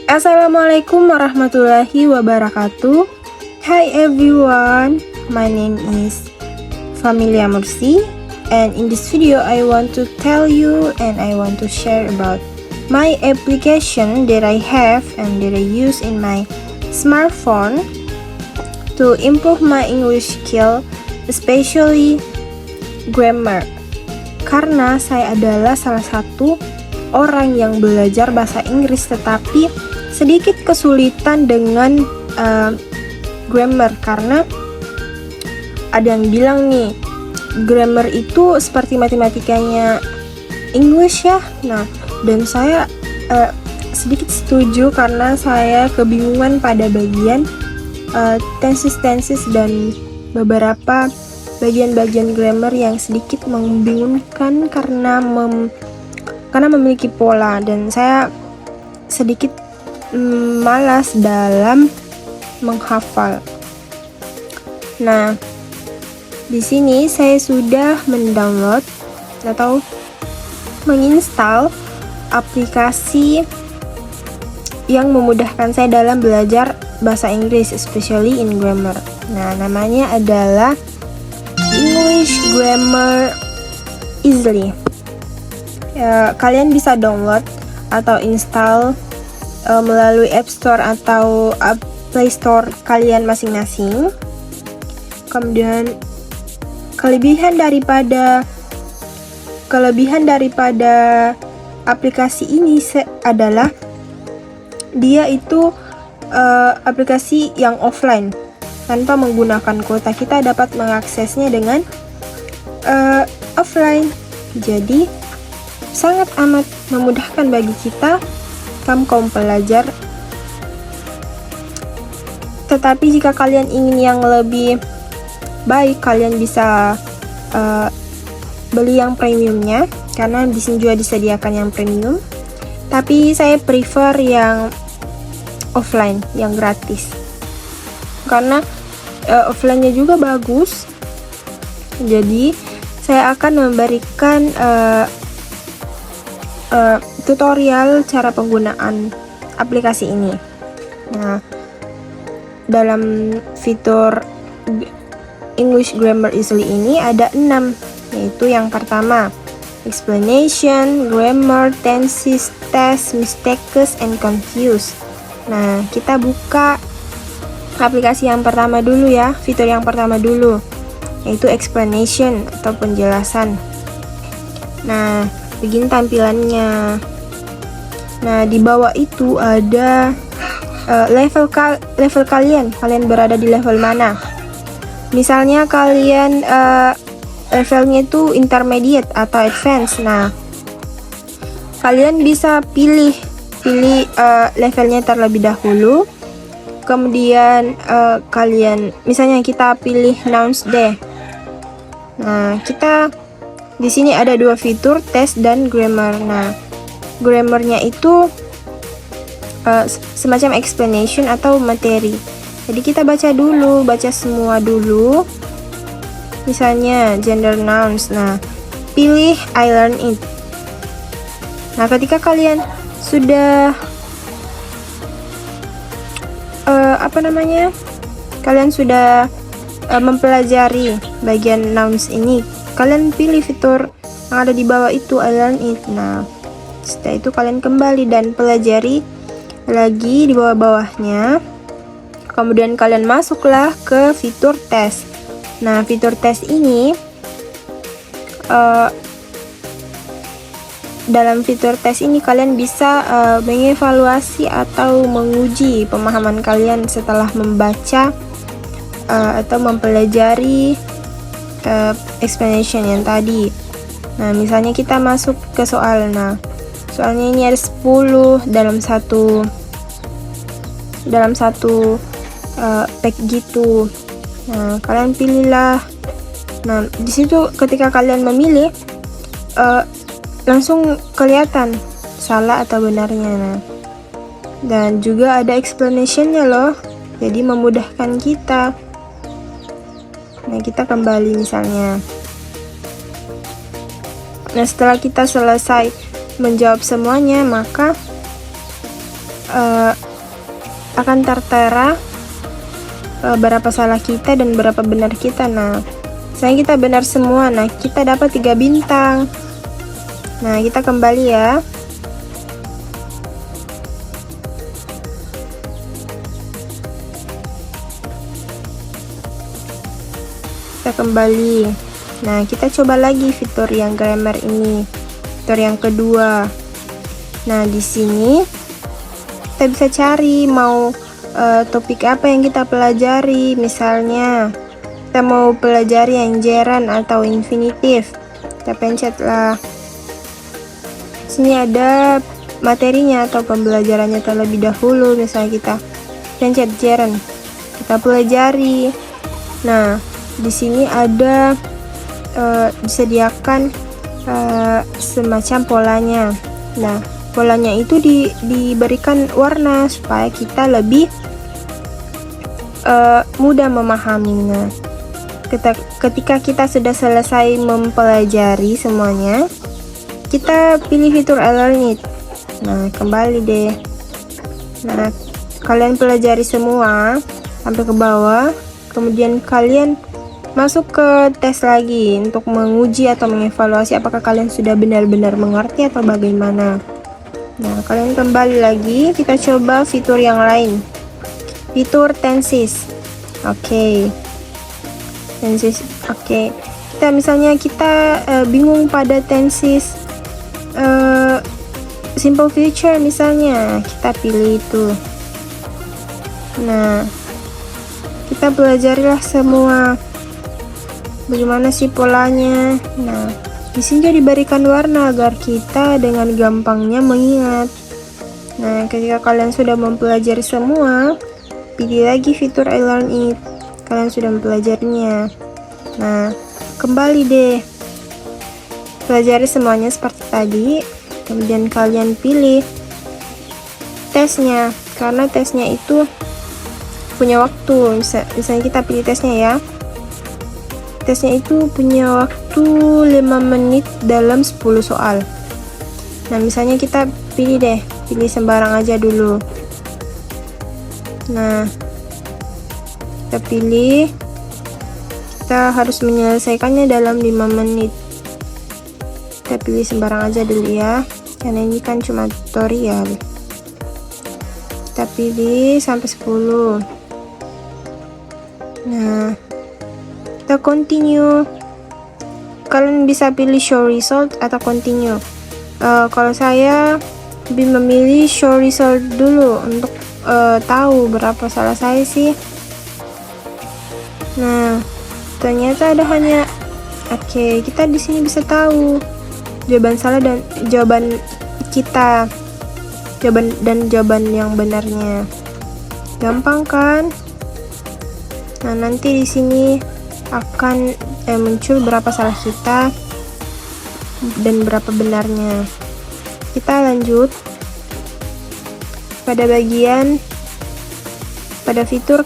Assalamualaikum warahmatullahi wabarakatuh. Hi everyone, my name is Familia Mursi, and in this video I want to tell you and I want to share about my application that I have and that I use in my smartphone to improve my English skill, especially grammar. Karena saya adalah salah satu orang yang belajar bahasa Inggris tetapi sedikit kesulitan dengan grammar, karena ada yang bilang nih, grammar itu seperti matematikanya English ya. Nah, dan saya sedikit setuju karena saya kebingungan pada bagian tenses dan beberapa bagian-bagian grammar yang sedikit membingungkan karena memiliki pola, dan saya sedikit malas dalam menghafal. Nah, di sini saya sudah mendownload atau menginstal aplikasi yang memudahkan saya dalam belajar bahasa Inggris, especially in grammar. Nah, namanya adalah English Grammar Easily. Kalian bisa download atau install melalui App Store atau Play Store kalian masing-masing. Kemudian kelebihan daripada aplikasi ini adalah dia itu aplikasi yang offline, tanpa menggunakan kuota. Kita dapat mengaksesnya dengan offline. Jadi sangat amat memudahkan bagi kita kaum pelajar. Tetapi jika kalian ingin yang lebih baik, kalian bisa beli yang premiumnya, karena di sini juga disediakan yang premium. Tapi saya prefer yang offline, yang gratis, karena offline-nya juga bagus. Jadi saya akan memberikan tutorial cara penggunaan aplikasi ini. Nah, dalam fitur English Grammar Easily ini ada 6, yaitu yang pertama explanation, grammar, tenses, test, mistakes, and confuse. Nah, kita buka aplikasi yang pertama dulu ya, fitur yang pertama dulu, yaitu explanation atau penjelasan. Nah, begini tampilannya. Nah, di bawah itu ada level kalian berada di level mana. Misalnya kalian levelnya itu intermediate atau advance. Nah, kalian bisa pilih levelnya terlebih dahulu. Kemudian kalian, misalnya kita pilih nouns deh. Nah, kita di sini ada 2 fitur, test dan grammar. Nah, grammarnya itu semacam explanation atau materi. Jadi kita baca semua dulu. Misalnya gender nouns. Nah, pilih I learn it. Nah, ketika kalian sudah kalian sudah mempelajari bagian nouns ini, kalian pilih fitur yang ada di bawah itu, I learn it. Nah, setelah itu kalian kembali dan pelajari lagi di bawah-bawahnya. Kemudian kalian masuklah ke fitur tes. Nah, fitur tes ini dalam fitur tes ini kalian bisa mengevaluasi atau menguji pemahaman kalian setelah membaca atau mempelajari explanation yang tadi. Nah, misalnya kita masuk ke soal. Nah, soalnya ini ada 10 dalam satu pack gitu. Nah, kalian pilihlah. Nah, di situ ketika kalian memilih langsung kelihatan salah atau benarnya. Nah, dan juga ada explanationnya loh, jadi memudahkan kita. Nah, kita kembali misalnya. Nah, setelah kita selesai menjawab semuanya, maka uh, akan tertera berapa salah kita dan berapa benar kita. Nah, misalnya kita benar semua, nah kita dapat 3 bintang. Nah, kita kembali ya. Kita kembali. Nah, kita coba lagi fitur yang grammar ini. Fitur yang kedua. Nah, di sini kita bisa cari mau topik apa yang kita pelajari. Misalnya kita mau pelajari yang gerund atau infinitif. Kita pencet lah. Sini ada materinya atau pembelajarannya terlebih dahulu. Misalnya kita pencet gerund, kita pelajari. Nah, di sini ada disediakan semacam polanya. Nah, polanya itu diberikan warna supaya kita lebih mudah memahaminya. Ketika kita sudah selesai mempelajari semuanya, kita pilih fitur I learn it. Nah, kembali deh. Nah, kalian pelajari semua sampai ke bawah, kemudian kalian masuk ke tes lagi untuk menguji atau mengevaluasi apakah kalian sudah benar-benar mengerti atau bagaimana. Nah, kalian kembali lagi, kita coba fitur yang lain. Fitur tenses. Oke. Tenses. Oke. Kita misalnya bingung pada tenses simple future misalnya, kita pilih itu. Nah, kita pelajarilah semua bagaimana sih polanya. Nah, di sini juga diberikan warna agar kita dengan gampangnya mengingat. Nah, ketika kalian sudah mempelajari semua, pilih lagi fitur I learn it. Kalian sudah mempelajarinya. Nah, kembali deh. Pelajari semuanya seperti tadi. Kemudian kalian pilih tesnya. Karena tesnya itu punya waktu. Misalnya kita pilih tesnya ya. Tesnya itu punya waktu 5 menit dalam 10 soal. Nah, misalnya kita pilih sembarang aja dulu. Nah, kita pilih, kita harus menyelesaikannya dalam 5 menit. Kita pilih sembarang aja dulu ya, karena ini kan cuma tutorial. Kita pilih sampai 10. Nah, kita continue. Kalian bisa pilih show result atau continue. Kalau saya lebih memilih show result dulu untuk tahu berapa salah saya sih. Nah, ternyata ada hanya kita di sini bisa tahu jawaban salah dan jawaban kita, jawaban yang benarnya. Gampang kan? Nah, nanti di sini akan muncul berapa salah kita dan berapa benarnya. Kita lanjut pada fitur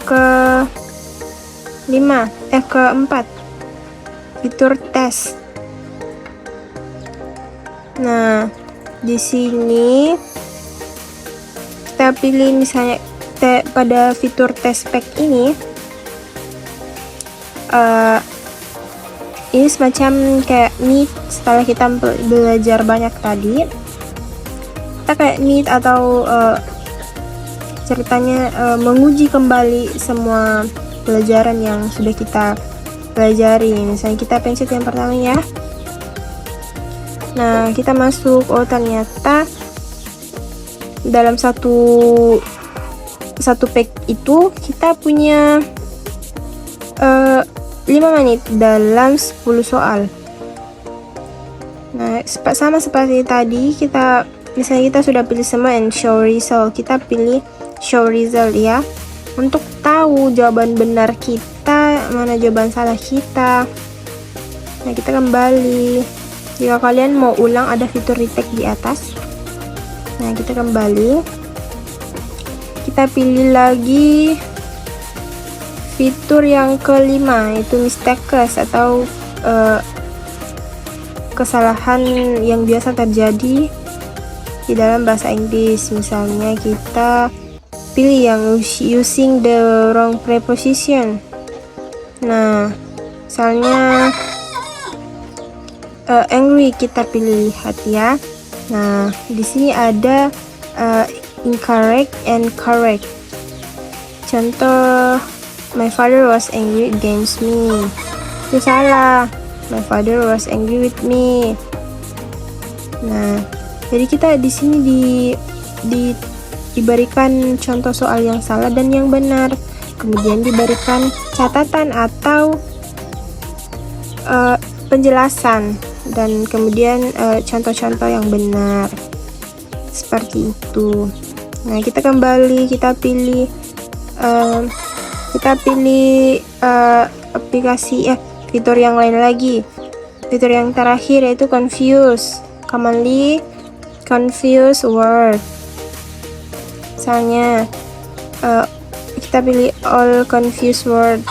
keempat, fitur tes. Nah, di sini kita pilih misalnya pada fitur test pack ini. Ini semacam kayak meet. Setelah kita belajar banyak tadi, kita kayak meet atau ceritanya menguji kembali semua pelajaran yang sudah kita pelajari. Misalnya kita pencet yang pertama ya. Nah, kita masuk. Oh, ternyata dalam satu pack itu kita punya 5 menit dalam 10 soal. Nah, sama seperti tadi, misalnya kita sudah pilih semua and show result, kita pilih show result ya, untuk tahu jawaban benar kita, mana jawaban salah kita. Nah, kita kembali. Jika kalian mau ulang, ada fitur retake di atas. Nah, kita kembali. Kita pilih lagi fitur yang kelima, yaitu mistakes atau kesalahan yang biasa terjadi di dalam bahasa Inggris. Misalnya kita pilih yang using the wrong preposition. Nah, misalnya angry, kita pilih lihat ya. Nah, di sini ada incorrect and correct. Contoh, my father was angry against me. Itu salah. My father was angry with me. Nah, jadi kita di sini diberikan contoh soal yang salah dan yang benar. Kemudian diberikan catatan atau penjelasan dan kemudian contoh-contoh yang benar. Seperti itu. Nah, kita kembali, kita pilih aplikasi fitur yang lain lagi. Fitur yang terakhir yaitu confuse. Commonly confuse word. Misalnya kita pilih all confused word.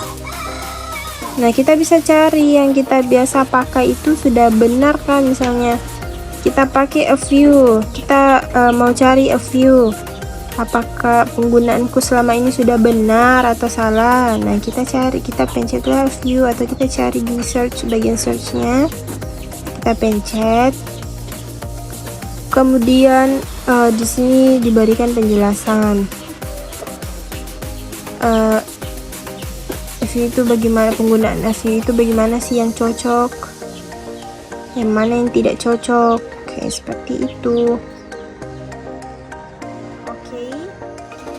Nah, kita bisa cari yang kita biasa pakai itu sudah benar kan. Misalnya kita pakai a few, kita mau cari a few, apakah penggunaanku selama ini sudah benar atau salah. Nah, kita cari, kita pencetlah a few, atau kita cari di search, bagian searchnya kita pencet. Kemudian di sini diberikan penjelasan FU itu bagaimana, penggunaan FU itu bagaimana sih yang cocok, yang mana yang tidak cocok, kayak seperti itu. Oke,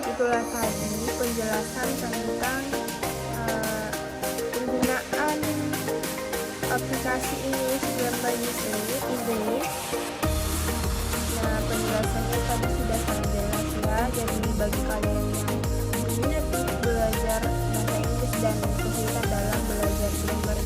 itulah tadi penjelasan tentang penggunaan aplikasi English Grammar English. Nah, penjelasannya tadi sudah sangat jelas ya. Jadi bagi kalian yang minat untuk belajar bahasa Inggris dan kesulitan dalam belajar grammar